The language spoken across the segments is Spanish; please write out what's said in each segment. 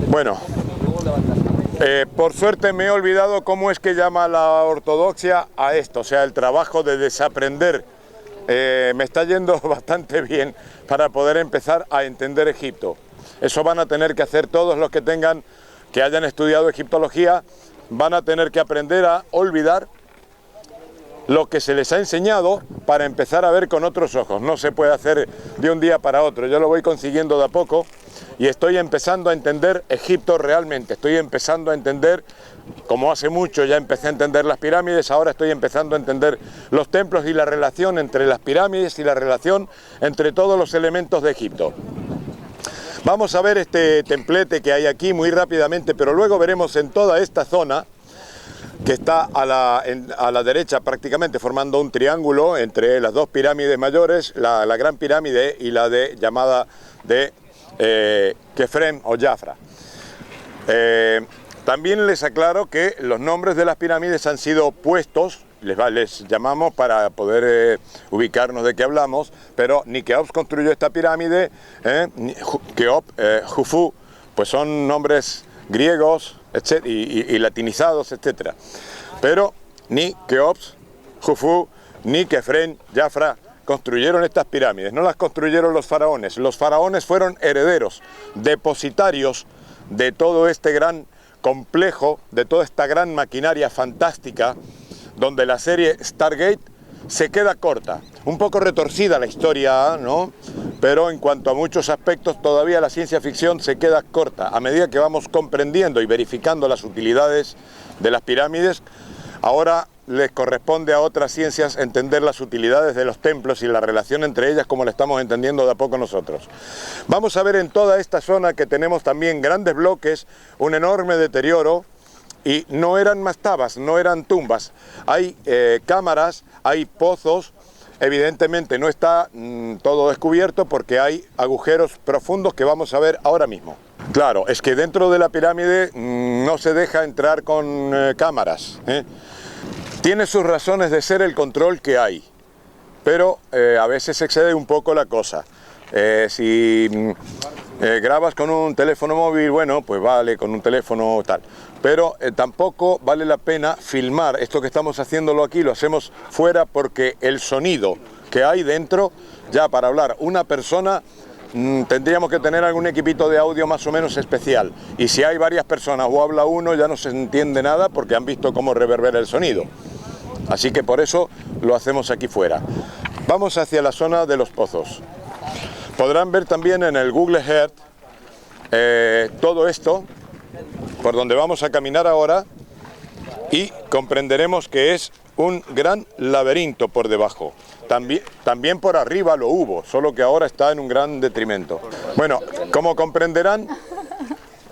Bueno, por suerte me he olvidado cómo es que llama la ortodoxia a esto, o sea, el trabajo de desaprender. Me está yendo bastante bien para poder empezar a entender Egipto. Eso van a tener que hacer todos los que hayan estudiado egiptología, van a tener que aprender a olvidar lo que se les ha enseñado para empezar a ver con otros ojos. No se puede hacer de un día para otro, yo lo voy consiguiendo de a poco y estoy empezando a entender Egipto realmente, estoy empezando a entender, como hace mucho ya empecé a entender las pirámides, ahora estoy empezando a entender los templos y la relación entre las pirámides y la relación entre todos los elementos de Egipto. Vamos a ver este templete que hay aquí muy rápidamente, pero luego veremos en toda esta zona que está a la derecha prácticamente formando un triángulo entre las dos pirámides mayores, la Gran Pirámide y la llamada de Kefren o Jafra. También les aclaro que los nombres de las pirámides han sido puestos, les llamamos para poder ubicarnos de qué hablamos, pero ni Keops construyó esta pirámide, Keops, Jufu, pues son nombres griegos y latinizados, etc. Pero ni Keops, Jufu, ni Kefren, Jafra construyeron estas pirámides, no las construyeron los faraones. Los faraones fueron herederos, depositarios de todo este gran complejo, de toda esta gran maquinaria fantástica, donde la serie Stargate se queda corta. Un poco retorcida la historia, ¿no? Pero en cuanto a muchos aspectos todavía la ciencia ficción se queda corta. A medida que vamos comprendiendo y verificando las utilidades de las pirámides, ahora les corresponde a otras ciencias entender las utilidades de los templos y la relación entre ellas como la estamos entendiendo de a poco nosotros. Vamos a ver en toda esta zona que tenemos también grandes bloques, un enorme deterioro, y no eran mastabas, no eran tumbas. Hay cámaras, hay pozos, evidentemente no está todo descubierto porque hay agujeros profundos que vamos a ver ahora mismo. Claro, es que dentro de la pirámide no se deja entrar con cámaras, Tiene sus razones de ser el control que hay, pero a veces excede un poco la cosa. Si grabas con un teléfono móvil, bueno, pues vale, con un teléfono tal, pero tampoco vale la pena filmar. Esto que estamos haciéndolo aquí lo hacemos fuera porque el sonido que hay dentro, ya para hablar una persona, tendríamos que tener algún equipito de audio más o menos especial, y si hay varias personas o habla uno ya no se entiende nada porque han visto cómo reverbera el sonido. Así que por eso lo hacemos aquí fuera. Vamos hacia la zona de los pozos. Podrán ver también en el Google Earth todo esto por donde vamos a caminar ahora y comprenderemos que es un gran laberinto por debajo. También por arriba lo hubo, solo que ahora está en un gran detrimento. Bueno, como comprenderán,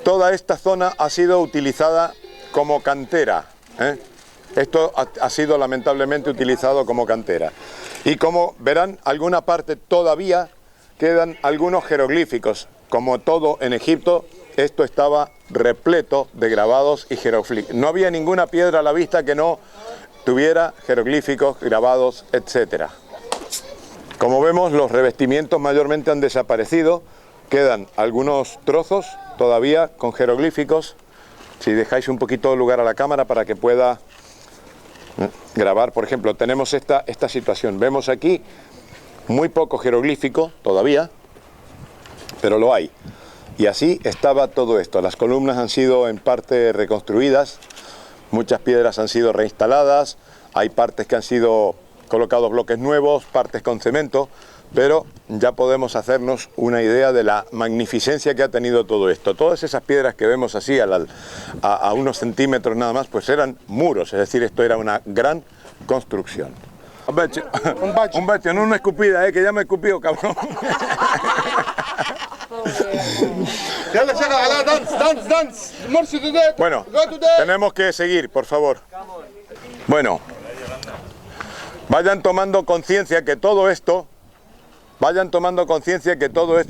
toda esta zona ha sido utilizada como cantera, Esto ha sido lamentablemente utilizado como cantera. Y como verán, alguna parte todavía quedan algunos jeroglíficos. Como todo en Egipto, esto estaba repleto de grabados y jeroglíficos. No había ninguna piedra a la vista que no tuviera jeroglíficos, grabados, etc. Como vemos, los revestimientos mayormente han desaparecido. Quedan algunos trozos todavía con jeroglíficos. Si dejáis un poquito de lugar a la cámara para que pueda grabar, por ejemplo, tenemos esta situación. Vemos aquí muy poco jeroglífico todavía, pero lo hay. Y así estaba todo esto. Las columnas han sido en parte reconstruidas, muchas piedras han sido reinstaladas, hay partes que han sido colocados bloques nuevos, partes con cemento, pero ya podemos hacernos una idea de la magnificencia que ha tenido todo esto. Todas esas piedras que vemos así a unos centímetros nada más, pues eran muros, es decir, esto era una gran construcción. Un bache, no una escupida, que ya me he escupido, cabrón. Bueno, tenemos que seguir, por favor. Bueno, vayan tomando conciencia que todo esto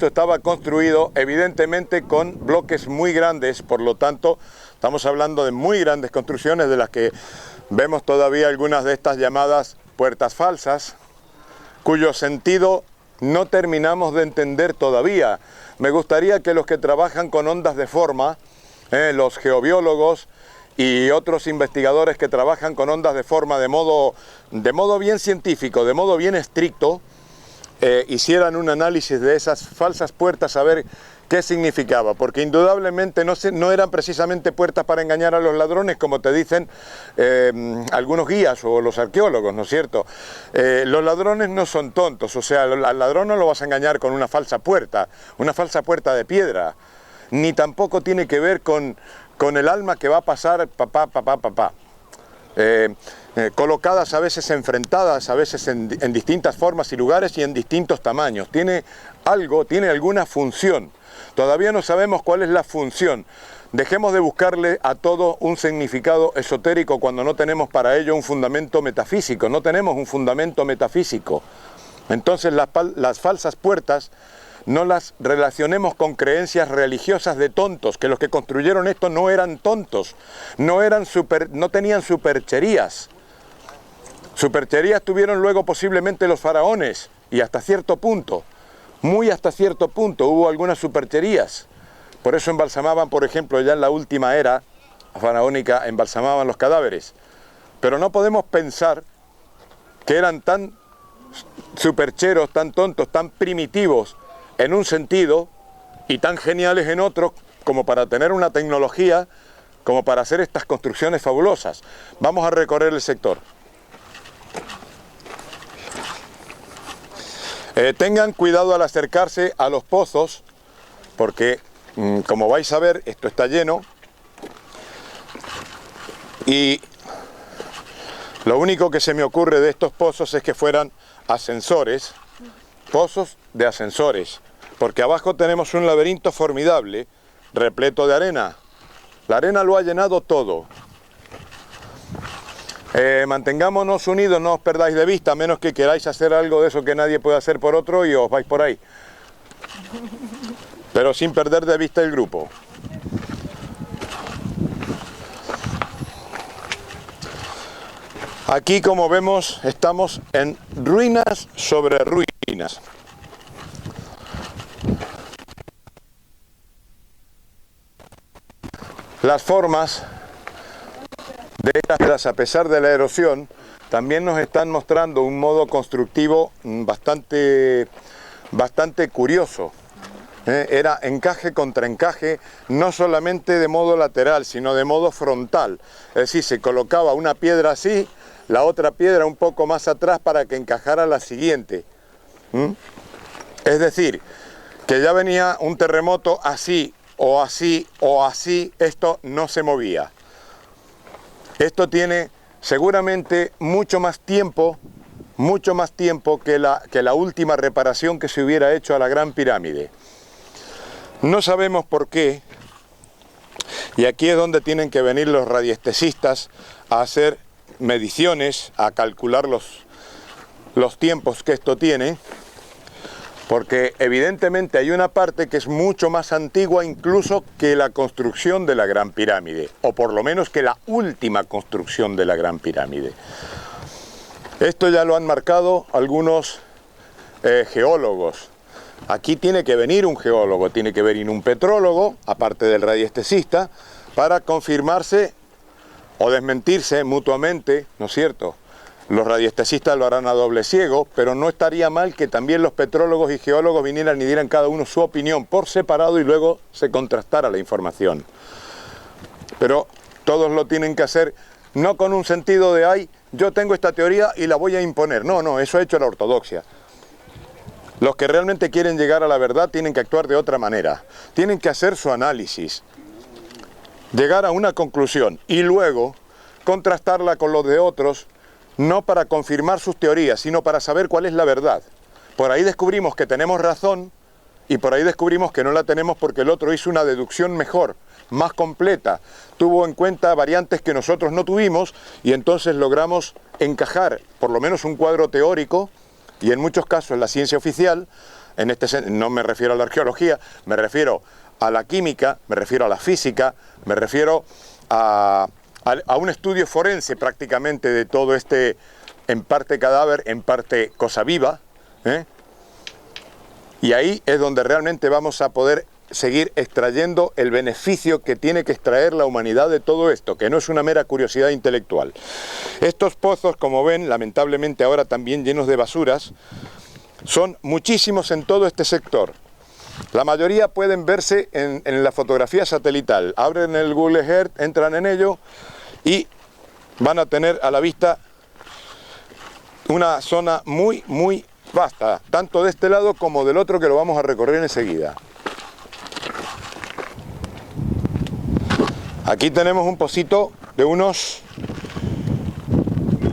estaba construido evidentemente con bloques muy grandes, por lo tanto estamos hablando de muy grandes construcciones de las que vemos todavía algunas de estas llamadas puertas falsas, cuyo sentido no terminamos de entender todavía. Me gustaría que los que trabajan con ondas de forma, los geobiólogos y otros investigadores que trabajan con ondas de forma de modo bien científico, de modo bien estricto, hicieran un análisis de esas falsas puertas a ver qué significaba, porque indudablemente no eran precisamente puertas para engañar a los ladrones, como te dicen algunos guías o los arqueólogos, ¿no es cierto? Los ladrones no son tontos, o sea, al ladrón no lo vas a engañar con una falsa puerta de piedra, ni tampoco tiene que ver con el alma que va a pasar papá. Colocadas a veces enfrentadas, a veces en distintas formas y lugares y en distintos tamaños. Tiene alguna función. Todavía no sabemos cuál es la función. Dejemos de buscarle a todo un significado esotérico cuando no tenemos para ello un fundamento metafísico. No tenemos un fundamento metafísico. Entonces las falsas puertas no las relacionemos con creencias religiosas de tontos, que los que construyeron esto no eran tontos, no tenían supercherías. Supercherías tuvieron luego posiblemente los faraones, y hasta cierto punto, muy hasta cierto punto, hubo algunas supercherías. Por eso embalsamaban, por ejemplo, ya en la última era faraónica, embalsamaban los cadáveres. Pero no podemos pensar que eran tan supercheros, tan tontos, tan primitivos en un sentido y tan geniales en otro como para tener una tecnología como para hacer estas construcciones fabulosas. Vamos a recorrer el sector. Tengan cuidado al acercarse a los pozos porque como vais a ver esto está lleno y lo único que se me ocurre de estos pozos es que fueran ascensores, pozos de ascensores, porque abajo tenemos un laberinto formidable, repleto de arena. La arena lo ha llenado todo. Mantengámonos unidos, no os perdáis de vista, a menos que queráis hacer algo de eso que nadie puede hacer por otro y os vais por ahí. Pero sin perder de vista el grupo. Aquí, como vemos, estamos en ruinas sobre ruinas. Las formas de estas piedras, a pesar de la erosión, también nos están mostrando un modo constructivo bastante curioso. Era encaje contra encaje, no solamente de modo lateral, sino de modo frontal. Es decir, se colocaba una piedra así, la otra piedra un poco más atrás para que encajara la siguiente. Es decir, que ya venía un terremoto así, o así, o así, esto no se movía. Esto tiene seguramente mucho más tiempo que la última reparación que se hubiera hecho a la Gran Pirámide. No sabemos por qué, y aquí es donde tienen que venir los radiestesistas a hacer mediciones, a calcular los tiempos que esto tiene, porque evidentemente hay una parte que es mucho más antigua incluso que la construcción de la Gran Pirámide, o por lo menos que la última construcción de la Gran Pirámide. Esto ya lo han marcado algunos geólogos. Aquí tiene que venir un geólogo, tiene que venir un petrólogo, aparte del radiestesista, para confirmarse o desmentirse mutuamente, ¿no es cierto? Los radiestesistas lo harán a doble ciego, pero no estaría mal que también los petrólogos y geólogos vinieran y dieran cada uno su opinión por separado y luego se contrastara la información. Pero todos lo tienen que hacer no con un sentido de, ay, yo tengo esta teoría y la voy a imponer. No, no, eso ha hecho la ortodoxia. Los que realmente quieren llegar a la verdad tienen que actuar de otra manera. Tienen que hacer su análisis, llegar a una conclusión y luego contrastarla con los de otros, no para confirmar sus teorías, sino para saber cuál es la verdad. Por ahí descubrimos que tenemos razón y por ahí descubrimos que no la tenemos porque el otro hizo una deducción mejor, más completa, tuvo en cuenta variantes que nosotros no tuvimos y entonces logramos encajar por lo menos un cuadro teórico y en muchos casos la ciencia oficial, no me refiero a la arqueología, me refiero a la química, me refiero a la física, me refiero a un estudio forense prácticamente de todo este, en parte cadáver, en parte cosa viva, y ahí es donde realmente vamos a poder seguir extrayendo el beneficio que tiene que extraer la humanidad de todo esto, que no es una mera curiosidad intelectual. Estos pozos, como ven, lamentablemente ahora también llenos de basuras, son muchísimos en todo este sector. La mayoría pueden verse en la fotografía satelital. Abren el Google Earth, entran en ello y van a tener a la vista una zona muy, muy vasta, tanto de este lado como del otro que lo vamos a recorrer enseguida. Aquí tenemos un pocito de unos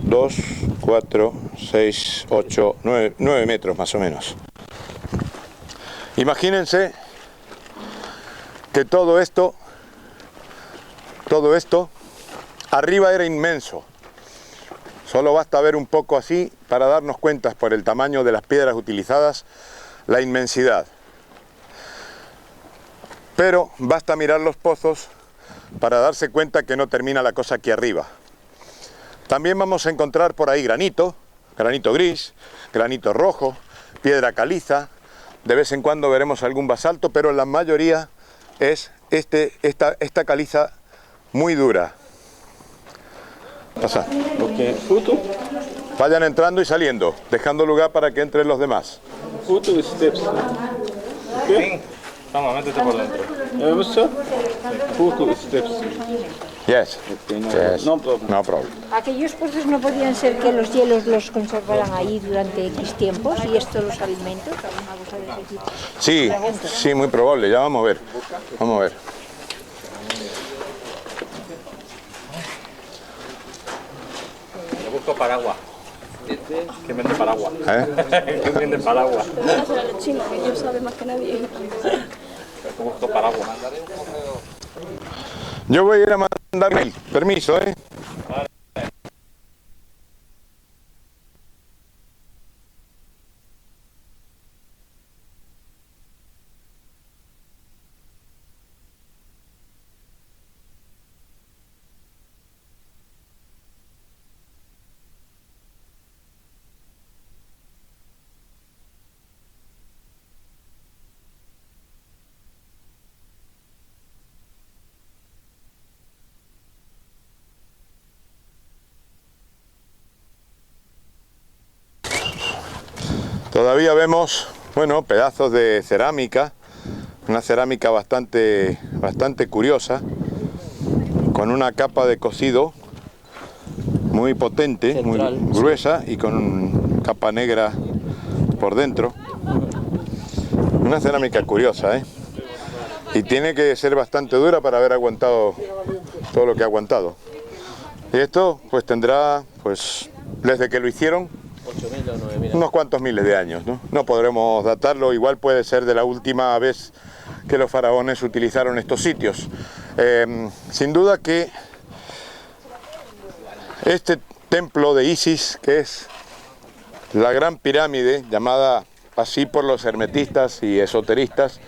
2, 4, 6, 8, 9 metros más o menos. Imagínense que todo esto, arriba era inmenso. Solo basta ver un poco así para darnos cuenta por el tamaño de las piedras utilizadas, la inmensidad. Pero basta mirar los pozos para darse cuenta que no termina la cosa aquí arriba. También vamos a encontrar por ahí granito gris, granito rojo, piedra caliza. De vez en cuando veremos algún basalto, pero la mayoría es esta caliza muy dura. Pasa. Vayan entrando y saliendo, dejando lugar para que entren los demás. Vamos, métete por dentro. Yes. No problem. Aquellos pozos no podían ser que los hielos los conservaran ahí durante X tiempos y esto los alimentos, alguna cosa de ese tipo. Sí, sí, muy probable, ya vamos a ver. Vamos a ver. Yo busco paraguas. ¿Quién vende paraguas? ¿Quién vende paraguas? Los chinos, que ellos saben más que nadie. Yo busco paraguas. Yo voy a ir a mandar mail. Permiso, Todavía vemos, bueno, pedazos de cerámica, una cerámica bastante curiosa, con una capa de cocido muy potente, central, muy gruesa y con capa negra por dentro. Una cerámica curiosa, y tiene que ser bastante dura para haber aguantado todo lo que ha aguantado. Y esto pues tendrá, pues desde que lo hicieron, 8.000 o 9.000. unos cuantos miles de años, ¿no? No podremos datarlo, igual puede ser de la última vez que los faraones utilizaron estos sitios. Sin duda que templo de Isis, que es la gran pirámide, llamada así por los hermetistas y esoteristas,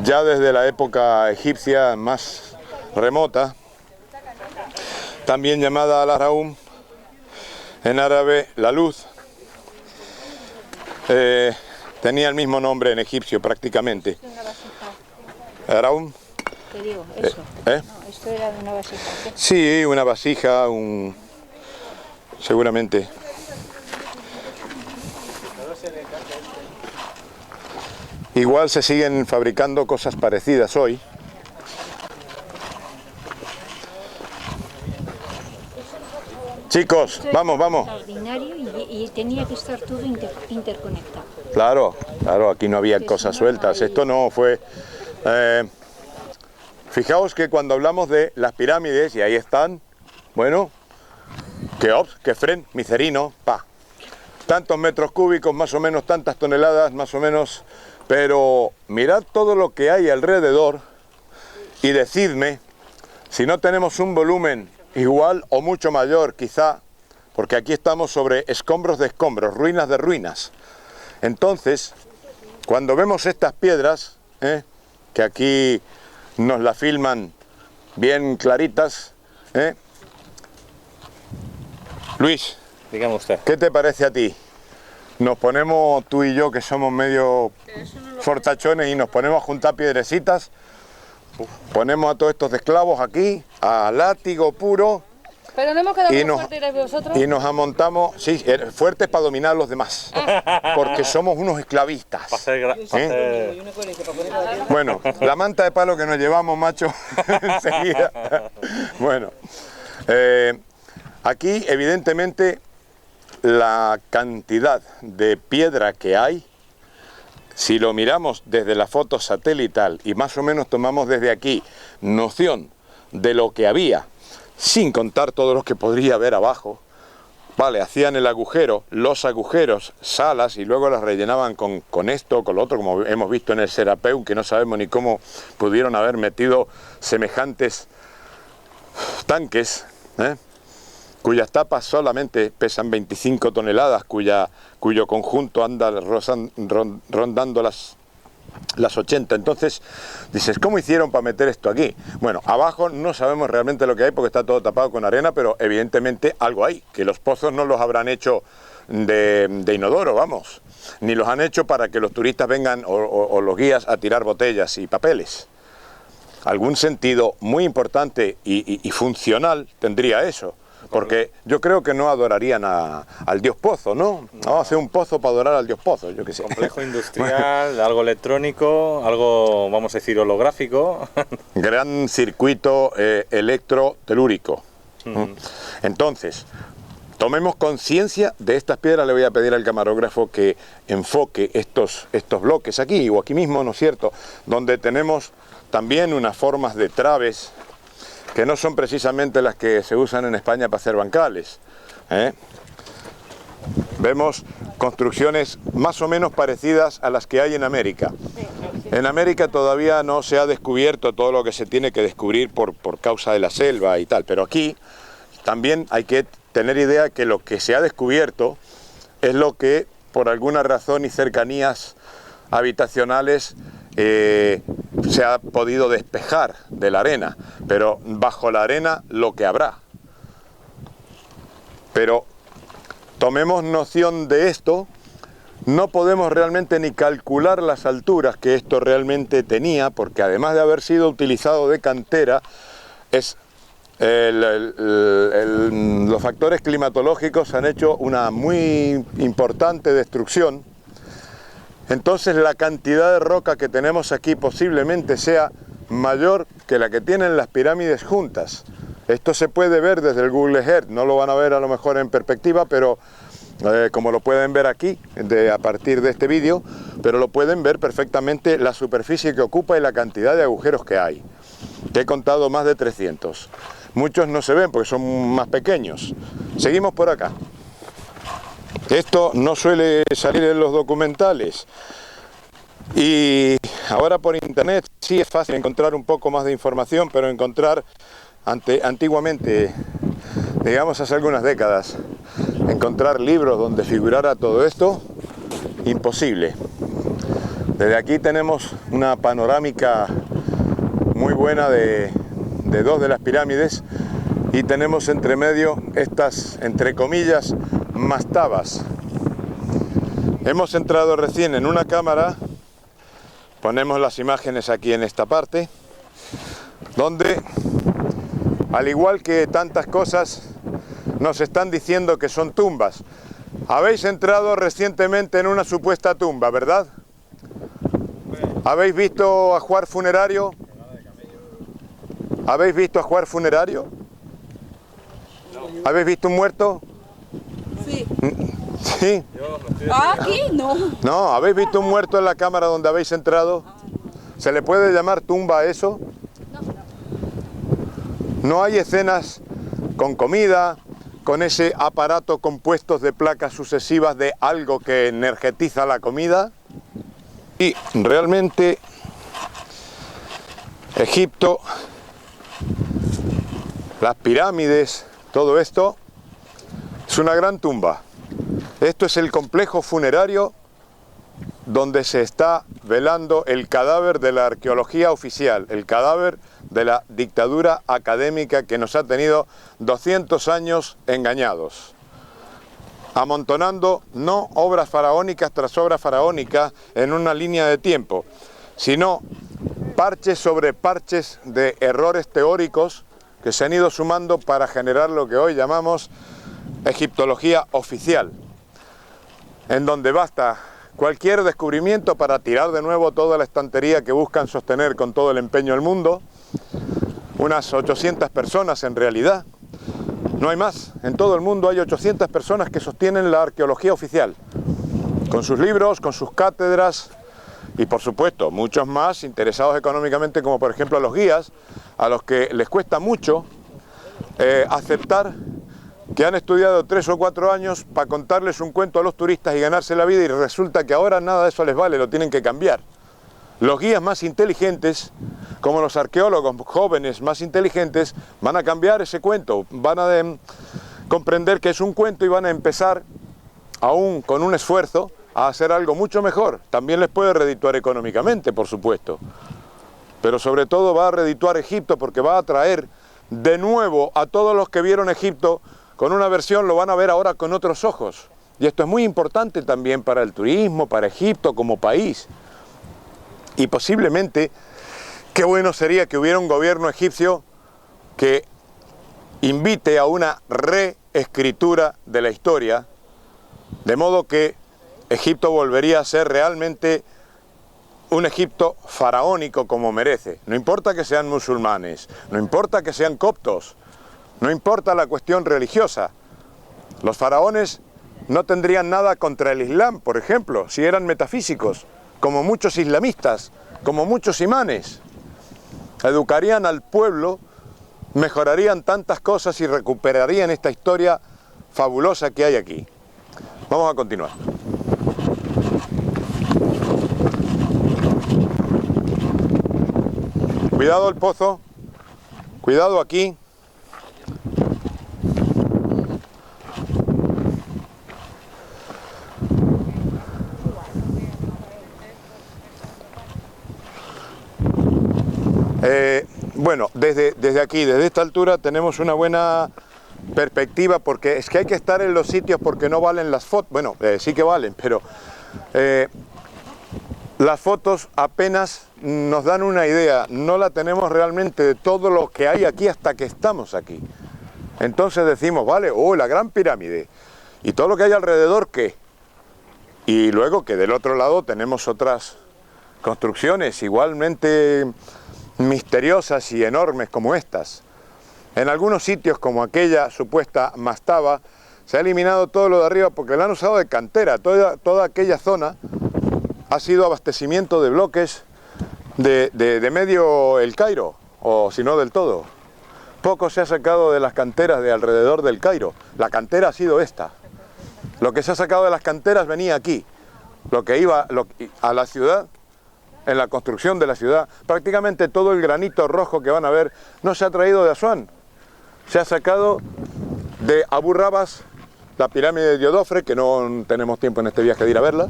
ya desde la época egipcia más remota, también llamada Al-Ahraum, en árabe la luz. Tenía el mismo nombre en egipcio prácticamente. Al-Ahraum. ¿Qué digo? Eso. No, esto era una vasija. ¿Qué? Sí, una vasija, seguramente. Igual se siguen fabricando cosas parecidas hoy. Chicos, vamos, vamos. Extraordinario y tenía que estar todo interconectado. Claro, claro, aquí no había cosas sueltas. Esto no fue... fijaos que cuando hablamos de las pirámides, y ahí están, bueno, Keops, Kefren, Micerino, tantos metros cúbicos, más o menos, tantas toneladas, más o menos, pero mirad todo lo que hay alrededor y decidme si no tenemos un volumen igual o mucho mayor, quizá, porque aquí estamos sobre escombros de escombros, ruinas de ruinas. Entonces, cuando vemos estas piedras, que aquí nos las filman bien claritas, Luis, Dígame usted. ¿qué te parece a ti? Nos ponemos, tú y yo, que somos medio fortachones, y nos ponemos a juntar piedrecitas, ponemos a todos estos esclavos aquí, a látigo puro, Pero no hemos quedado más fuertes que vosotros. y nos amontamos, sí, fuertes para dominar a los demás, porque somos unos esclavistas. Bueno, la manta de palo que nos llevamos, macho, enseguida. Bueno, aquí evidentemente la cantidad de piedra que hay, si lo miramos desde la foto satelital y más o menos tomamos desde aquí noción de lo que había, sin contar todos los que podría haber abajo, vale, hacían el agujero, los agujeros, salas, y luego las rellenaban con esto o con lo otro, como hemos visto en el Serapeum, que no sabemos ni cómo pudieron haber metido semejantes tanques, cuyas tapas solamente pesan 25 toneladas, cuyo conjunto anda rondando las 80. Entonces dices, ¿cómo hicieron para meter esto aquí? Bueno, abajo no sabemos realmente lo que hay porque está todo tapado con arena, pero evidentemente algo hay, que los pozos no los habrán hecho de inodoro, vamos, ni los han hecho para que los turistas vengan o los guías a tirar botellas y papeles. Algún sentido muy importante y funcional tendría eso. Porque yo creo que no adorarían al dios Pozo, ¿no? Vamos a hacer un pozo para adorar al dios Pozo, yo qué sé. Complejo industrial, algo electrónico, algo, vamos a decir, holográfico. Gran circuito electrotelúrico. Entonces, tomemos conciencia de estas piedras. Le voy a pedir al camarógrafo que enfoque estos bloques aquí o aquí mismo, ¿no es cierto? Donde tenemos también unas formas de traves que no son precisamente las que se usan en España para hacer bancales. Vemos construcciones más o menos parecidas a las que hay en América. En América todavía no se ha descubierto todo lo que se tiene que descubrir por causa de la selva y tal, pero aquí también hay que tener idea que lo que se ha descubierto es lo que por alguna razón y cercanías habitacionales se ha podido despejar de la arena, pero bajo la arena lo que habrá. Pero tomemos noción de esto, no podemos realmente ni calcular las alturas que esto realmente tenía, porque además de haber sido utilizado de cantera, los factores climatológicos han hecho una muy importante destrucción. Entonces la cantidad de roca que tenemos aquí posiblemente sea mayor que la que tienen las pirámides juntas. Esto se puede ver desde el Google Earth, no lo van a ver a lo mejor en perspectiva, pero como lo pueden ver aquí a partir de este vídeo, pero lo pueden ver perfectamente la superficie que ocupa y la cantidad de agujeros que hay. Te he contado más de 300. Muchos no se ven porque son más pequeños. Seguimos por acá. Esto no suele salir en los documentales y ahora por internet sí es fácil encontrar un poco más de información, pero encontrar antiguamente digamos hace algunas décadas, encontrar libros donde figurara todo esto, imposible. Desde aquí tenemos una panorámica muy buena de dos de las pirámides y tenemos entre medio estas, entre comillas, mastabas. Hemos entrado recién en una cámara, ponemos las imágenes aquí en esta parte, donde, al igual que tantas cosas, nos están diciendo que son tumbas. Habéis entrado recientemente en una supuesta tumba, ¿verdad? ¿Habéis visto ajuar funerario? ¿Habéis visto ajuar funerario? ¿Habéis visto un muerto? Sí. ¿Sí? ¿Aquí? No. No, ¿habéis visto un muerto en la cámara donde habéis entrado? ¿Se le puede llamar tumba a eso? No hay escenas con comida, con ese aparato compuesto de placas sucesivas de algo que energetiza la comida. Y realmente Egipto, las pirámides, todo esto es una gran tumba. Esto es el complejo funerario donde se está velando el cadáver de la arqueología oficial, el cadáver de la dictadura académica que nos ha tenido 200 años engañados, amontonando no obras faraónicas tras obras faraónicas en una línea de tiempo, sino parches sobre parches de errores teóricos que se han ido sumando para generar lo que hoy llamamos egiptología oficial, en donde basta cualquier descubrimiento para tirar de nuevo toda la estantería que buscan sostener con todo el empeño del mundo, unas 800 personas en realidad, no hay más, en todo el mundo hay 800 personas que sostienen la arqueología oficial, con sus libros, con sus cátedras y por supuesto muchos más interesados económicamente, como por ejemplo los guías, a los que les cuesta mucho aceptar que han estudiado 3 o 4 años para contarles un cuento a los turistas y ganarse la vida, y resulta que ahora nada de eso les vale, lo tienen que cambiar. Los guías más inteligentes, como los arqueólogos jóvenes más inteligentes, van a cambiar ese cuento, van a comprender que es un cuento y van a empezar, aún con un esfuerzo, a hacer algo mucho mejor. También les puede redituar económicamente, por supuesto, pero sobre todo va a redituar Egipto, porque va a atraer de nuevo a todos los que vieron Egipto con una versión, lo van a ver ahora con otros ojos. Y esto es muy importante también para el turismo, para Egipto como país. Y posiblemente, qué bueno sería que hubiera un gobierno egipcio que invite a una reescritura de la historia, de modo que Egipto volvería a ser realmente un Egipto faraónico como merece. No importa que sean musulmanes, no importa que sean coptos, no importa la cuestión religiosa. Los faraones no tendrían nada contra el Islam, por ejemplo, si eran metafísicos, como muchos islamistas, como muchos imanes. Educarían al pueblo, mejorarían tantas cosas y recuperarían esta historia fabulosa que hay aquí. Vamos a continuar. Cuidado el pozo, cuidado aquí. Bueno, desde aquí, desde esta altura, tenemos una buena perspectiva, porque es que hay que estar en los sitios porque no valen las fotos. Bueno, sí que valen, pero las fotos apenas nos dan una idea, no la tenemos realmente de todo lo que hay aquí hasta que estamos aquí. Entonces decimos, vale, la gran pirámide, y todo lo que hay alrededor, ¿qué? Y luego que del otro lado tenemos otras construcciones igualmente misteriosas y enormes como estas. En algunos sitios, como aquella supuesta mastaba, se ha eliminado todo lo de arriba porque la han usado de cantera. Toda aquella zona ha sido abastecimiento de bloques de medio el Cairo, o si no del todo. Poco se ha sacado de las canteras de alrededor del Cairo. La cantera ha sido esta. Lo que se ha sacado de las canteras venía aquí. Lo que iba a la ciudad, en la construcción de la ciudad, prácticamente todo el granito rojo que van a ver no se ha traído de Asuán. Se ha sacado de Abu Rabas, la pirámide de Diodofre, que no tenemos tiempo en este viaje de ir a verla,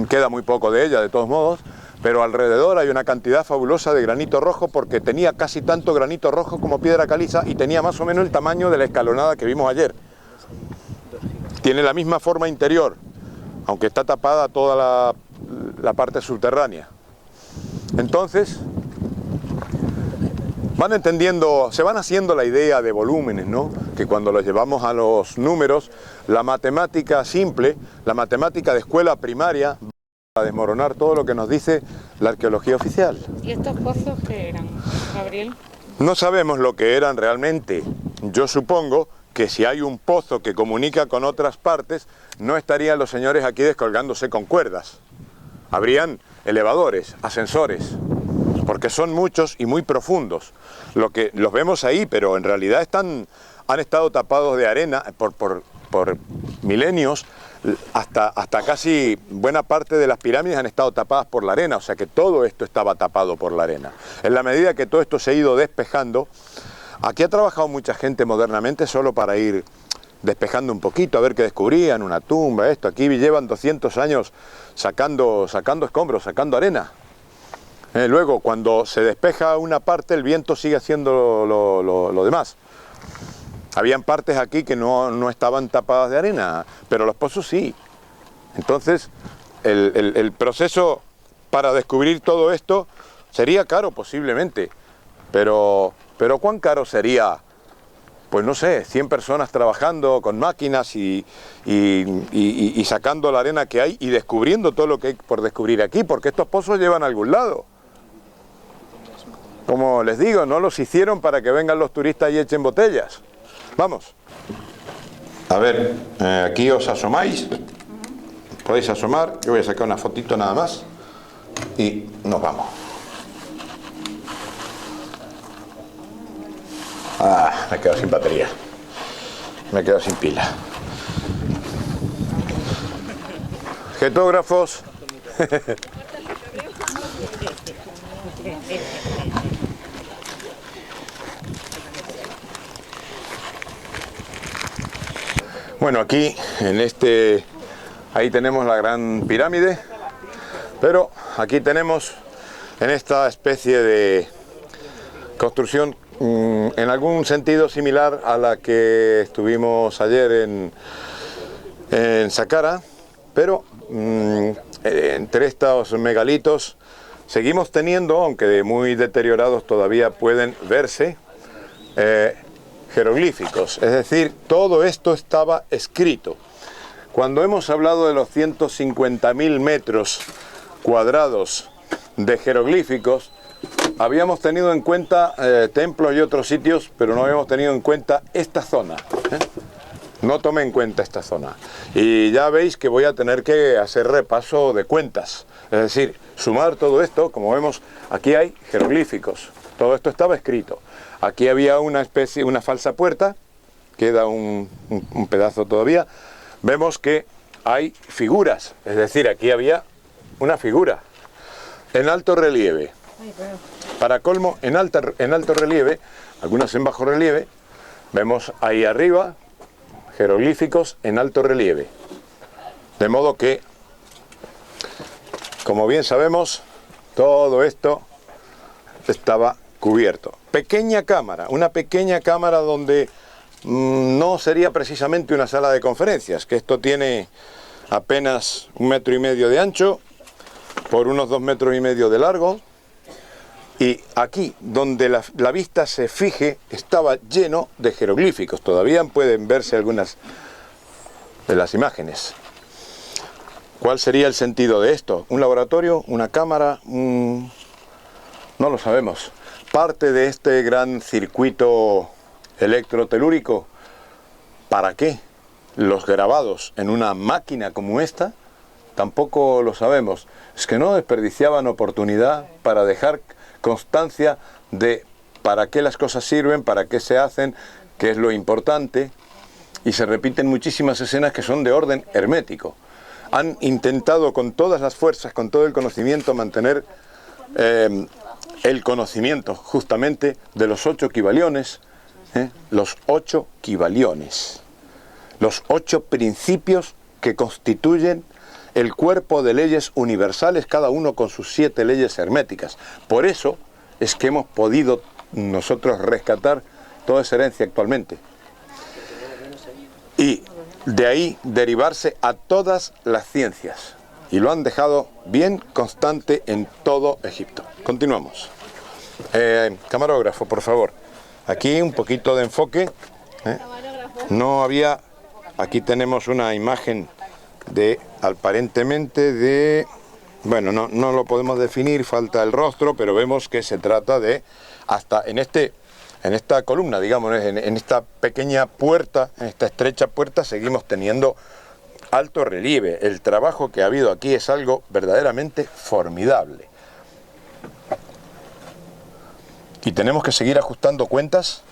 queda muy poco de ella de todos modos, pero alrededor hay una cantidad fabulosa de granito rojo, porque tenía casi tanto granito rojo como piedra caliza y tenía más o menos el tamaño de la escalonada que vimos ayer. Tiene la misma forma interior, aunque está tapada toda la parte subterránea. Entonces, van entendiendo, se van haciendo la idea de volúmenes, ¿no? Que cuando los llevamos a los números, la matemática simple, la matemática de escuela primaria, va a desmoronar todo lo que nos dice la arqueología oficial. ¿Y estos pozos qué eran, Gabriel? No sabemos lo que eran realmente. Yo supongo que si hay un pozo que comunica con otras partes, no estarían los señores aquí descolgándose con cuerdas. Habrían elevadores, ascensores, porque son muchos y muy profundos. Los vemos ahí, pero en realidad han estado tapados de arena por milenios, hasta casi buena parte de las pirámides han estado tapadas por la arena, o sea que todo esto estaba tapado por la arena. En la medida que todo esto se ha ido despejando, aquí ha trabajado mucha gente modernamente solo para ir despejando un poquito, a ver qué descubrían, una tumba, esto. Aquí llevan 200 años sacando escombros, sacando arena. Luego, cuando se despeja una parte, el viento sigue haciendo lo demás. Habían partes aquí que no estaban tapadas de arena, pero los pozos sí. Entonces, el proceso para descubrir todo esto sería caro posiblemente, pero ¿cuán caro sería? Pues no sé, 100 personas trabajando con máquinas y sacando la arena que hay y descubriendo todo lo que hay por descubrir aquí, porque estos pozos llevan a algún lado. Como les digo, no los hicieron para que vengan los turistas y echen botellas. Vamos. A ver, aquí os asomáis. Podéis asomar. Yo voy a sacar una fotito nada más. Y nos vamos. Me he quedado sin batería. Me he quedado sin pila. Getógrafos. Bueno, aquí ahí tenemos la gran pirámide, pero aquí tenemos en esta especie de construcción en algún sentido similar a la que estuvimos ayer en Saqqara, pero entre estos megalitos seguimos teniendo, aunque muy deteriorados todavía pueden verse, jeroglíficos, es decir, todo esto estaba escrito. Cuando hemos hablado de los 150.000 metros cuadrados de jeroglíficos, habíamos tenido en cuenta templos y otros sitios, pero no habíamos tenido en cuenta esta zona. No tomé en cuenta esta zona. Y ya veis que voy a tener que hacer repaso de cuentas, es decir, sumar todo esto. Como vemos, aquí hay jeroglíficos, todo esto estaba escrito. Aquí había una falsa puerta, queda un pedazo todavía. Vemos que hay figuras, es decir, aquí había una figura en alto relieve. Para colmo, en alto relieve, algunas en bajo relieve, vemos ahí arriba jeroglíficos en alto relieve. De modo que, como bien sabemos, todo esto estaba cubierto. Pequeña cámara, una pequeña cámara donde no sería precisamente una sala de conferencias, que esto tiene apenas 1,5 metros de ancho por unos 2,5 metros de largo, y aquí donde la vista se fije estaba lleno de jeroglíficos. Todavía pueden verse algunas de las imágenes. ¿Cuál sería el sentido de esto? ¿Un laboratorio? ¿Una cámara? No lo sabemos. Parte de este gran circuito electrotelúrico, ¿para qué? Los grabados en una máquina como esta, tampoco lo sabemos. Es que no desperdiciaban oportunidad para dejar constancia de para qué las cosas sirven, para qué se hacen, qué es lo importante, y se repiten muchísimas escenas que son de orden hermético. Han intentado con todas las fuerzas, con todo el conocimiento, mantener el conocimiento justamente de los 8 equivaliones, los 8 Kivaliones, los 8 principios que constituyen el cuerpo de leyes universales, cada uno con sus 7 leyes herméticas. Por eso es que hemos podido nosotros rescatar toda esa herencia actualmente. Y de ahí derivarse a todas las ciencias. Y lo han dejado bien constante en todo Egipto. Continuamos. Camarógrafo, por favor. Aquí un poquito de enfoque. No había... Aquí tenemos una imagen de, aparentemente de... Bueno, no lo podemos definir, falta el rostro, pero vemos que se trata de... Hasta en esta columna, digamos, en esta pequeña puerta, en esta estrecha puerta, seguimos teniendo alto relieve. El trabajo que ha habido aquí es algo verdaderamente formidable. Y tenemos que seguir ajustando cuentas,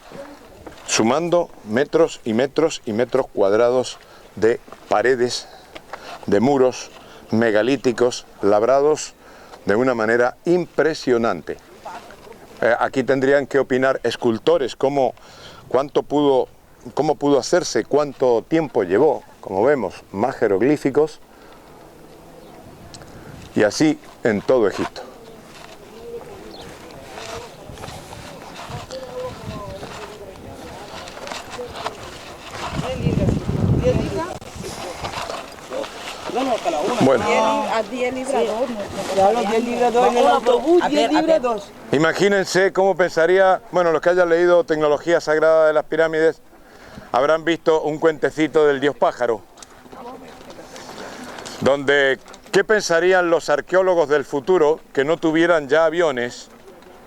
sumando metros y metros y metros cuadrados de paredes, de muros megalíticos, labrados de una manera impresionante. Aquí tendrían que opinar escultores cómo pudo hacerse, cuánto tiempo llevó. Como vemos, más jeroglíficos, y así en todo Egipto. Bueno, A 10 libras 2. Ya los 10 libras 2 en el autobús, 10 libras 2. imagínense cómo pensaría, bueno, los que hayan leído Tecnología Sagrada de las Pirámides, habrán visto un cuentecito del dios pájaro, donde, ¿qué pensarían los arqueólogos del futuro que no tuvieran ya aviones,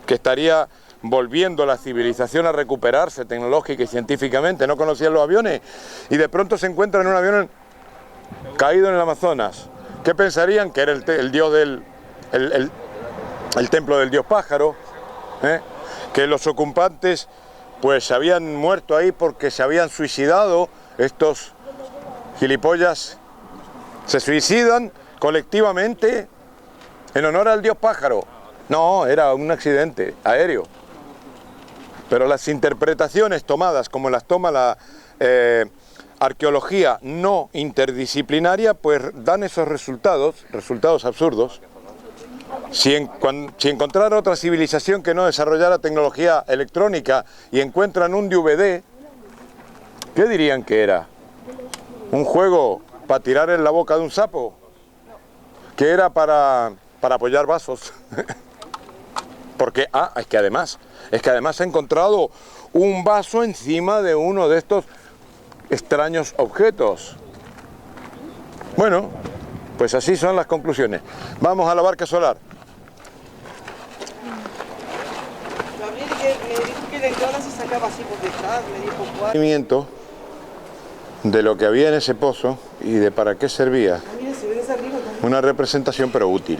que estaría volviendo la civilización a recuperarse tecnológica y científicamente? No conocían los aviones y de pronto se encuentran en un avión caído en el Amazonas. ¿Qué pensarían? Que era el dios el templo del dios pájaro, que los ocupantes pues se habían muerto ahí porque se habían suicidado. Estos gilipollas se suicidan colectivamente en honor al dios pájaro. No, era un accidente aéreo. Pero las interpretaciones tomadas como las toma la arqueología no interdisciplinaria, pues dan esos resultados absurdos. Si encontrara otra civilización que no desarrollara tecnología electrónica y encuentran un DVD, ¿qué dirían que era? ¿Un juego para tirar en la boca de un sapo? ¿Que era para apoyar vasos? Porque, es que además se ha encontrado un vaso encima de uno de estos extraños objetos. Bueno, pues así son las conclusiones. Vamos a la barca solar. Gabriel, me dijo que la entrada se sacaba así por detrás, me dijo cuál. Conocimiento de lo que había en ese pozo y de para qué servía. Mira, se ve desde arriba también. Una representación, pero útil.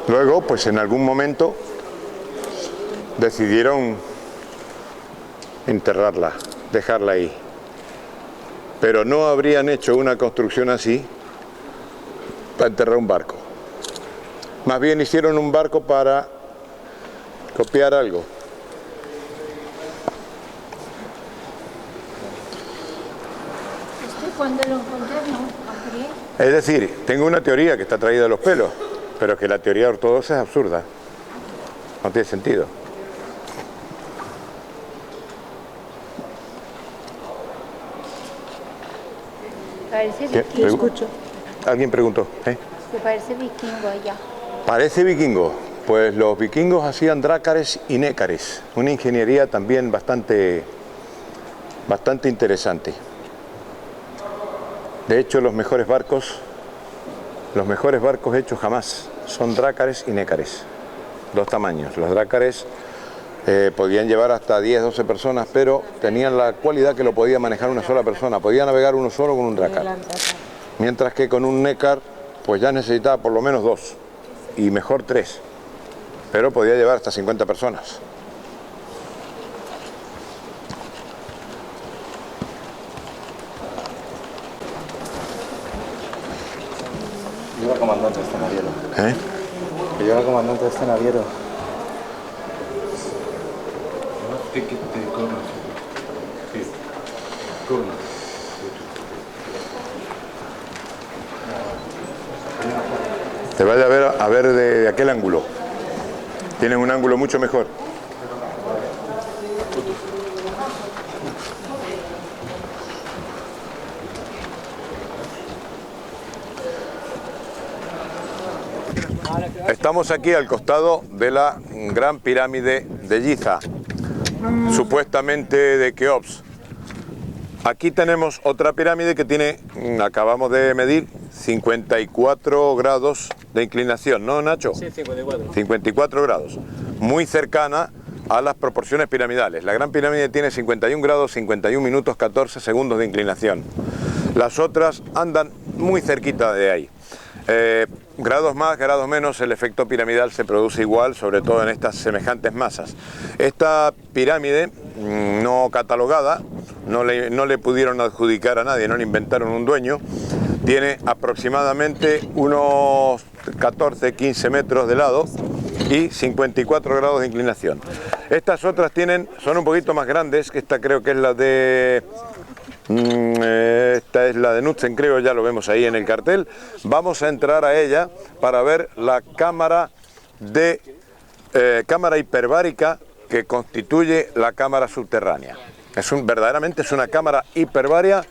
Luego, pues en algún momento decidieron enterrarla, dejarla ahí. Pero no habrían hecho una construcción así para enterrar un barco. Más bien hicieron un barco para copiar algo. Cuando lo encontraron, Gabriel. Es decir, tengo una teoría que está traída de los pelos, pero que la teoría ortodoxa es absurda. No tiene sentido. Parece ¿Qué? vikingo. Alguien preguntó, Que parece vikingo allá. ¿Parece vikingo? Pues los vikingos hacían drácares y nécares, una ingeniería también bastante interesante. De hecho, los mejores barcos hechos jamás son drácares y nécares. Dos tamaños. Los drácares podían llevar hasta 10, 12 personas, pero tenían la cualidad que lo podía manejar una sola persona. Podía navegar uno solo con un drácar. Mientras que con un nécar, pues ya necesitaba por lo menos 2, y mejor 3. Pero podía llevar hasta 50 personas. comandante de este naviero. ¿Eh? Que yo era comandante de este naviero. Te vaya a ver de aquel ángulo. Tienes un ángulo mucho mejor. Estamos aquí al costado de la gran pirámide de Giza, supuestamente de Keops. Aquí tenemos otra pirámide que tiene, acabamos de medir, 54 grados de inclinación, ¿no, Nacho? Sí, 54. 54 grados, muy cercana a las proporciones piramidales. La gran pirámide tiene 51 grados, 51 minutos, 14 segundos de inclinación. Las otras andan muy cerquita de ahí. Grados más, grados menos, el efecto piramidal se produce igual, sobre todo en estas semejantes masas. Esta pirámide no catalogada, no le pudieron adjudicar a nadie, no le inventaron un dueño, tiene aproximadamente unos 14-15 metros de lado y 54 grados de inclinación. Estas otras son un poquito más grandes, que esta creo que es la de... Esta es la de Knudsen, creo, ya lo vemos ahí en el cartel. Vamos a entrar a ella para ver la cámara cámara hiperbárica que constituye la cámara subterránea. Verdaderamente es una cámara hiperbárica,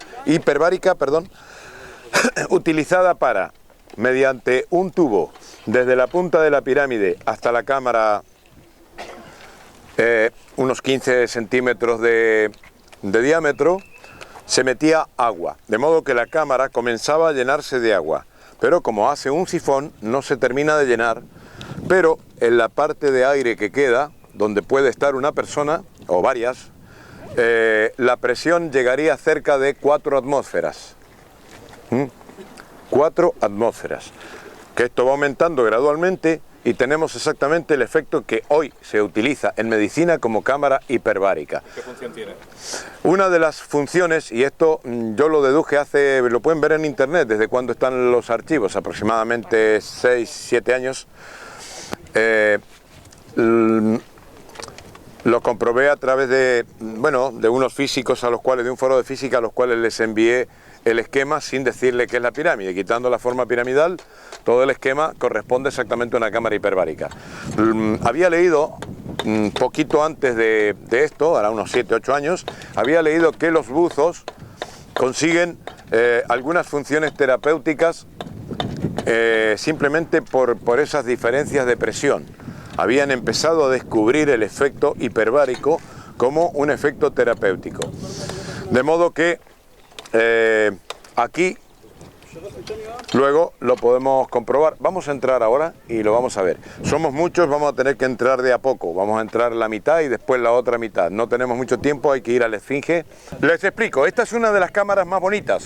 utilizada para, mediante un tubo desde la punta de la pirámide hasta la cámara, unos 15 centímetros de diámetro, se metía agua, de modo que la cámara comenzaba a llenarse de agua, pero como hace un sifón no se termina de llenar, pero en la parte de aire que queda, donde puede estar una persona o varias, la presión llegaría a cerca de 4 atmósferas. 4 atmósferas, que esto va aumentando gradualmente y tenemos exactamente el efecto que hoy se utiliza en medicina como cámara hiperbárica. ¿Qué función tiene? Una de las funciones, y esto yo lo deduje lo pueden ver en internet desde cuando están los archivos, aproximadamente 6-7 años, lo comprobé a través de unos físicos de un foro de física a los cuales les envié el esquema sin decirle que es la pirámide, quitando la forma piramidal, todo el esquema corresponde exactamente a una cámara hiperbárica. Había leído, poquito antes de esto, ahora unos 7-8 años, había leído que los buzos consiguen algunas funciones terapéuticas simplemente por esas diferencias de presión. Habían empezado a descubrir el efecto hiperbárico como un efecto terapéutico. De modo que aquí luego lo podemos comprobar. Vamos a entrar ahora y lo vamos a ver. Somos muchos, vamos a tener que entrar de a poco. Vamos a entrar la mitad y después la otra mitad. No tenemos mucho tiempo, hay que ir a la Esfinge. Les explico, esta es una de las cámaras más bonitas.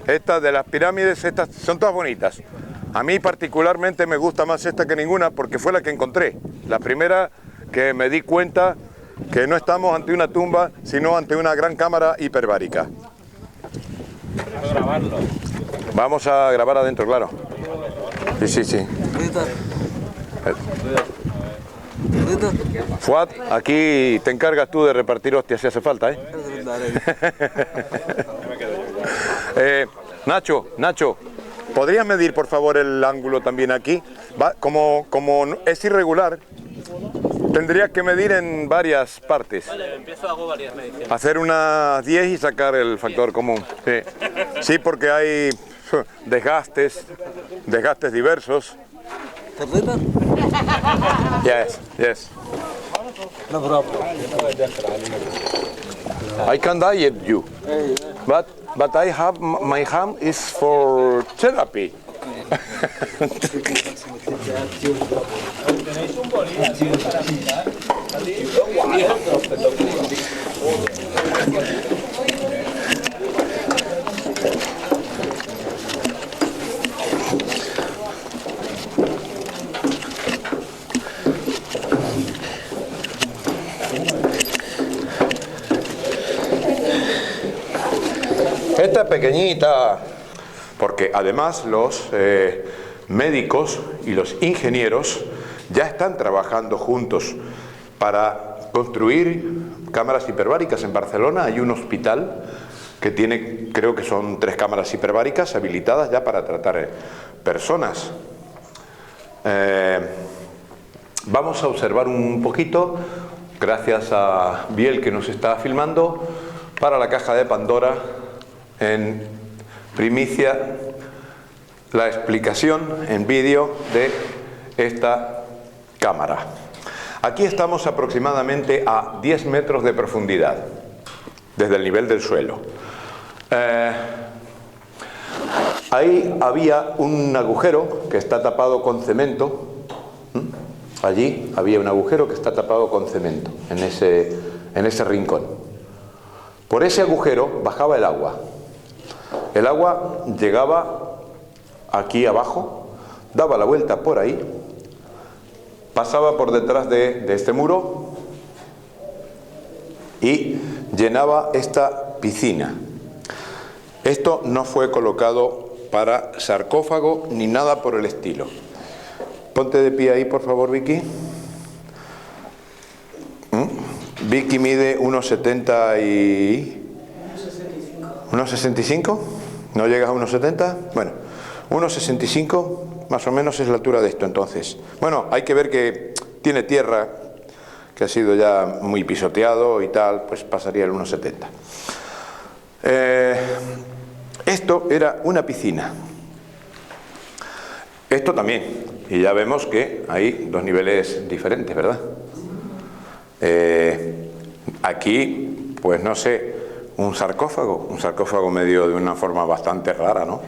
Estas de las pirámides, estas son todas bonitas. A mí particularmente me gusta más esta que ninguna porque fue la que encontré. La primera que me di cuenta que no estamos ante una tumba, sino ante una gran cámara hiperbárica. Vamos a grabar adentro, claro. Sí. Fuad, aquí te encargas tú de repartir hostias si hace falta, Nacho, ¿podrías medir por favor el ángulo también aquí? Como es irregular, tendrías que medir en varias partes. Vale, hago varias mediciones. Hacer unas 10 y sacar el factor común. Sí, porque hay desgastes diversos. Yes. No problem. I can diet you, but I have my hand is for therapy. ¿Tenéis un bolígrafo para apuntar? Esta es pequeñita, porque además médicos y los ingenieros ya están trabajando juntos para construir cámaras hiperbáricas. En Barcelona hay un hospital que tiene, creo que son 3 cámaras hiperbáricas habilitadas ya para tratar personas. Vamos a observar un poquito, gracias a Biel que nos está filmando, para la caja de Pandora, en primicia, la explicación en vídeo de esta cámara. Aquí estamos aproximadamente a 10 metros de profundidad, desde el nivel del suelo. Ahí había un agujero que está tapado con cemento. Allí había un agujero que está tapado con cemento, en ese rincón. Por ese agujero bajaba el agua. El agua llegaba aquí abajo, daba la vuelta por ahí, pasaba por detrás de este muro y llenaba esta piscina. Esto no fue colocado para sarcófago ni nada por el estilo. Ponte de pie ahí, por favor, Vicky. Vicky mide 1,70 y... 1,65. ¿No llegas a 1,70? Bueno, 1,65 más o menos es la altura de esto, entonces. Bueno, hay que ver que tiene tierra, que ha sido ya muy pisoteado y tal, pues pasaría el 1,70. Esto era una piscina. Esto también. Y ya vemos que hay 2 niveles diferentes, ¿verdad? Aquí, pues no sé, un sarcófago medio de una forma bastante rara, ¿no?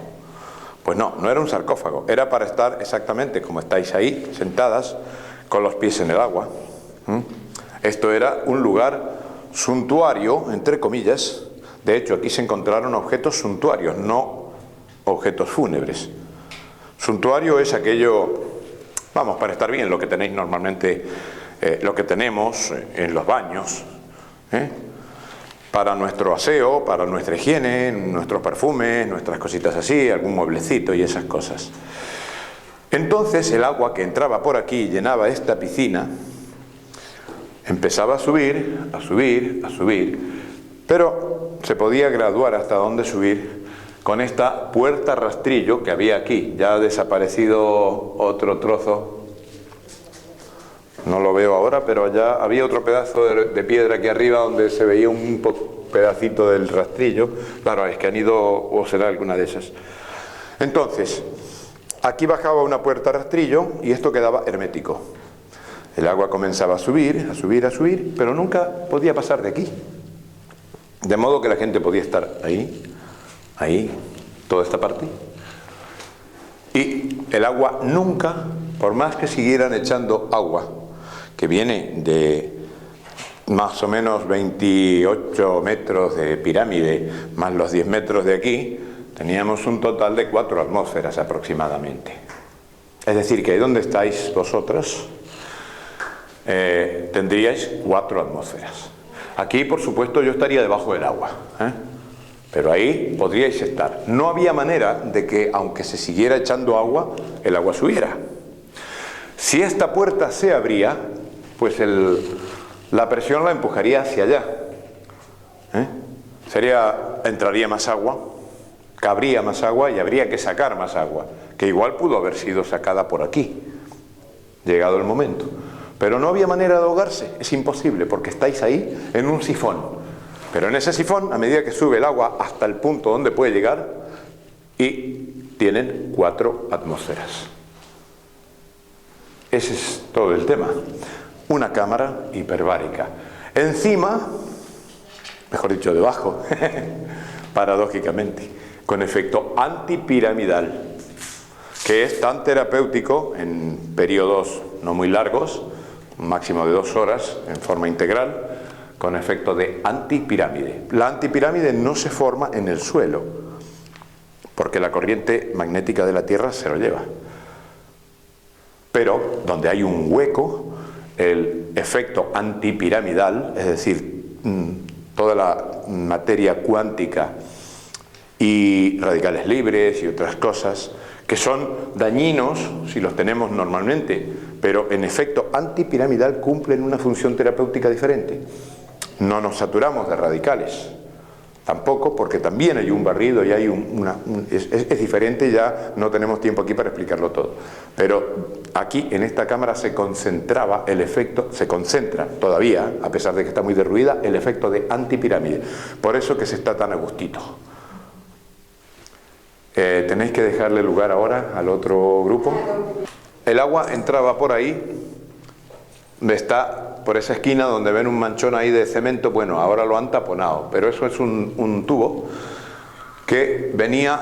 Pues no, no era un sarcófago, era para estar exactamente como estáis ahí, sentadas, con los pies en el agua. Esto era un lugar suntuario, entre comillas. De hecho, aquí se encontraron objetos suntuarios, no objetos fúnebres. Suntuario es aquello, vamos, para estar bien, lo que tenéis normalmente, lo que tenemos en los baños, para nuestro aseo, para nuestra higiene, nuestros perfumes, nuestras cositas así, algún mueblecito y esas cosas. Entonces el agua que entraba por aquí y llenaba esta piscina empezaba a subir, a subir, a subir, pero se podía graduar hasta dónde subir con esta puerta rastrillo que había aquí. Ya ha desaparecido otro trozo, no lo veo ahora, pero ya había otro pedazo de piedra aquí arriba donde se veía un pedacito del rastrillo. Claro, es que han ido, o será alguna de esas. Entonces, aquí bajaba una puerta rastrillo y esto quedaba hermético. El agua comenzaba a subir, a subir, a subir, pero nunca podía pasar de aquí. De modo que la gente podía estar ahí, ahí, toda esta parte. Y el agua nunca, por más que siguieran echando agua, que viene de más o menos 28 metros de pirámide, más los 10 metros de aquí, teníamos un total de 4 atmósferas aproximadamente. Es decir, que ahí donde estáis vosotros, tendríais 4 atmósferas. Aquí, por supuesto, yo estaría debajo del agua, pero ahí podríais estar. No había manera de que, aunque se siguiera echando agua, el agua subiera. Si esta puerta se abría, pues la presión la empujaría hacia allá. Entraría más agua, cabría más agua y habría que sacar más agua, que igual pudo haber sido sacada por aquí, llegado el momento. Pero no había manera de ahogarse, es imposible, porque estáis ahí en un sifón. Pero en ese sifón, a medida que sube el agua hasta el punto donde puede llegar, y tienen 4 atmósferas. Ese es todo el tema. Una cámara hiperbárica. Encima, mejor dicho, debajo, paradójicamente, con efecto antipiramidal, que es tan terapéutico en periodos no muy largos, un máximo de 2 horas, en forma integral, con efecto de antipirámide. La antipirámide no se forma en el suelo, porque la corriente magnética de la Tierra se lo lleva. Pero donde hay un hueco, el efecto antipiramidal, es decir, toda la materia cuántica y radicales libres y otras cosas que son dañinos si los tenemos normalmente, pero en efecto antipiramidal cumplen una función terapéutica diferente. No nos saturamos de radicales, tampoco, porque también hay un barrido y hay es diferente, ya no tenemos tiempo aquí para explicarlo todo. Pero aquí en esta cámara se concentraba el efecto, se concentra todavía, a pesar de que está muy derruida, el efecto de antipirámide. Por eso que se está tan a gustito. Tenéis que dejarle lugar ahora al otro grupo. El agua entraba por ahí, está por esa esquina donde ven un manchón ahí de cemento. Bueno, ahora lo han taponado, pero eso es un tubo que venía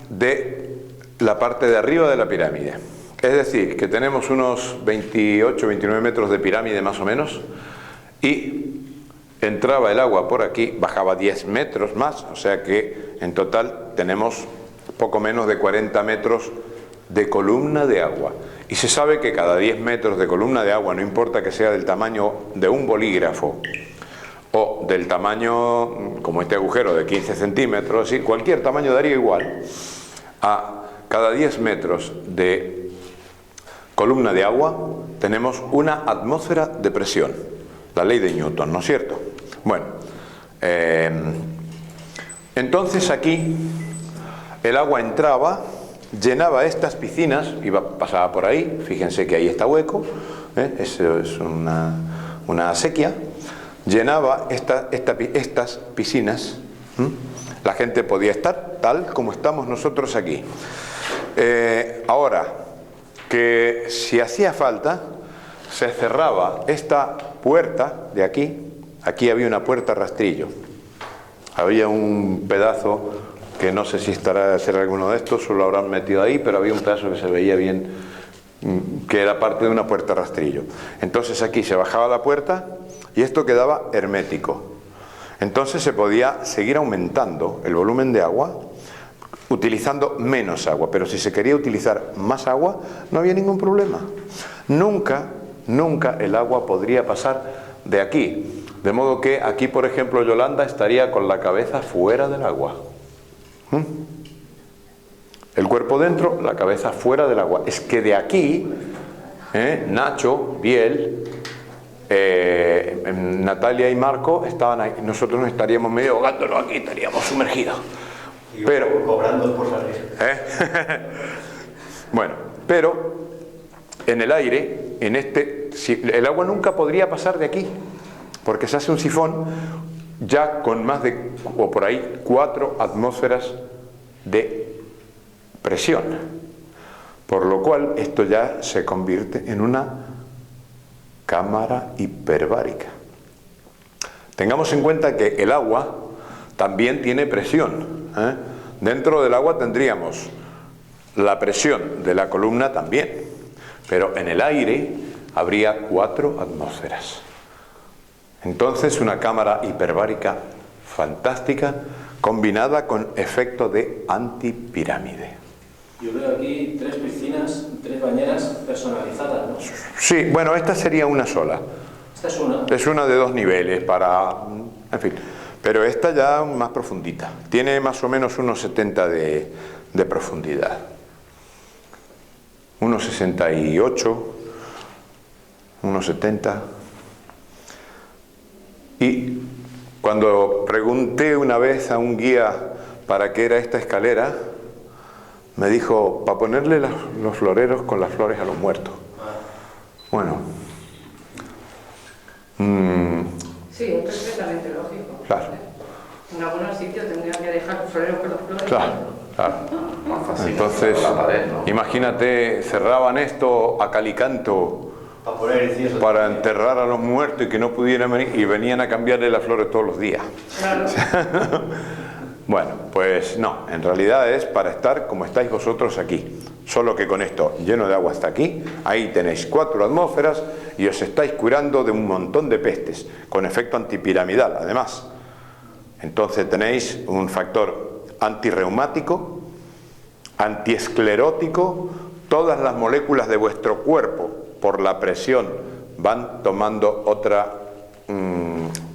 de la parte de arriba de la pirámide. Es decir, que tenemos unos 28, 29 metros de pirámide más o menos, y entraba el agua por aquí, bajaba 10 metros más, o sea que en total tenemos poco menos de 40 metros de columna de agua. Y se sabe que cada 10 metros de columna de agua, no importa que sea del tamaño de un bolígrafo o del tamaño, como este agujero, de 15 centímetros, ¿sí? Cualquier tamaño daría igual, a cada 10 metros de columna de agua tenemos una atmósfera de presión, la ley de Newton, ¿no es cierto? Bueno, entonces aquí el agua entraba, llenaba estas piscinas, pasaba por ahí, fíjense que ahí está hueco, eso es una acequia, llenaba estas piscinas, la gente podía estar tal como estamos nosotros aquí. Ahora, que si hacía falta, se cerraba esta puerta de aquí, aquí había una puerta rastrillo, había un pedazo que no sé si será alguno de estos o lo habrán metido ahí, pero había un pedazo que se veía bien, que era parte de una puerta rastrillo. Entonces aquí se bajaba la puerta y esto quedaba hermético. Entonces se podía seguir aumentando el volumen de agua utilizando menos agua, pero si se quería utilizar más agua no había ningún problema. Nunca el agua podría pasar de aquí, de modo que aquí, por ejemplo, Yolanda estaría con la cabeza fuera del agua. El cuerpo dentro, la cabeza fuera del agua. Es que de aquí, Nacho, Biel, Natalia y Marco estaban ahí. Nosotros nos estaríamos medio ahogándonos aquí, estaríamos sumergidos. Pero cobrando por salir. Bueno, pero en el aire, el agua nunca podría pasar de aquí, porque se hace un sifón ya con más de, o por ahí, 4 atmósferas de presión, por lo cual esto ya se convierte en una cámara hiperbárica. Tengamos en cuenta que el agua también tiene presión, Dentro del agua tendríamos la presión de la columna también, pero en el aire habría 4 atmósferas. Entonces una cámara hiperbárica fantástica combinada con efecto de antipirámide. Yo veo aquí 3 piscinas, 3 bañeras personalizadas, ¿no? Sí, bueno, esta sería una sola. ¿Esta es una? Es una de 2 niveles en fin, pero esta ya más profundita. Tiene más o menos unos 70 de profundidad. Unos 68, unos 70. Y cuando pregunté una vez a un guía para qué era esta escalera, me dijo, para ponerle los floreros con las flores a los muertos. Bueno. Sí, es perfectamente lógico. Claro. En algunos sitios tendrían que dejar los floreros con las flores. Claro, claro. Entonces, imagínate, cerraban esto a cal y canto para enterrar a los muertos y que no pudieran venir, y venían a cambiarle las flores todos los días. Claro. Bueno, pues no, en realidad es para estar como estáis vosotros aquí, solo que con esto lleno de agua hasta aquí, ahí tenéis 4 atmósferas y os estáis curando de un montón de pestes, con efecto antipiramidal además. Entonces tenéis un factor antirreumático, antiesclerótico, todas las moléculas de vuestro cuerpo por la presión van tomando otra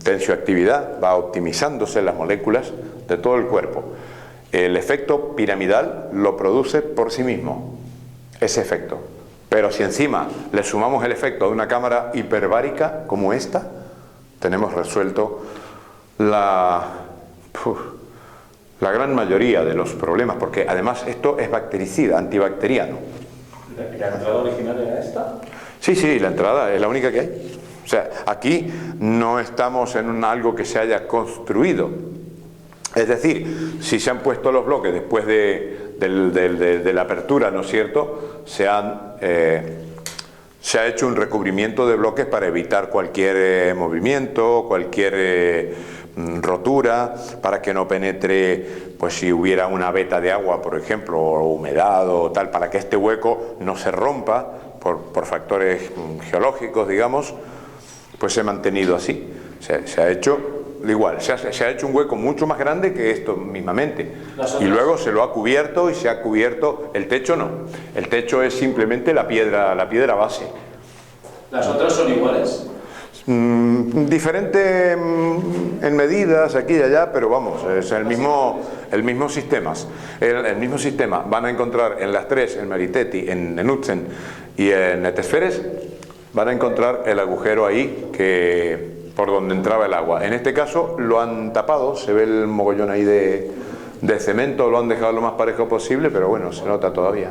tensioactividad, va optimizándose las moléculas de todo el cuerpo. el efecto piramidal lo produce por sí mismo, ese efecto. Pero si encima le sumamos el efecto de una cámara hiperbárica como esta, tenemos resuelto la gran mayoría de los problemas, porque además esto es bactericida, antibacteriano. ¿La entrada original era esta? Sí, sí, la entrada es la única que hay. O sea, aquí no estamos en algo que se haya construido. Es decir, si se han puesto los bloques después de la apertura, ¿no es cierto?, se ha hecho un recubrimiento de bloques para evitar cualquier movimiento, cualquier rotura, para que no penetre, pues si hubiera una veta de agua, por ejemplo, o humedad o tal, para que este hueco no se rompa por factores geológicos, digamos, pues se ha mantenido así. Se ha hecho igual, se ha hecho un hueco mucho más grande que esto mismamente, y luego se lo ha cubierto, y se ha cubierto el techo. No, el techo es simplemente la piedra base. ¿Las otras son iguales? Diferente en medidas aquí y allá, pero vamos, es el mismo sistema. El mismo sistema. Van a encontrar en las tres, en Maritetti, en Utzen y en Etesferes, van a encontrar el agujero ahí por donde entraba el agua. En este caso lo han tapado, se ve el mogollón ahí de cemento, lo han dejado lo más parejo posible, pero bueno, se nota todavía.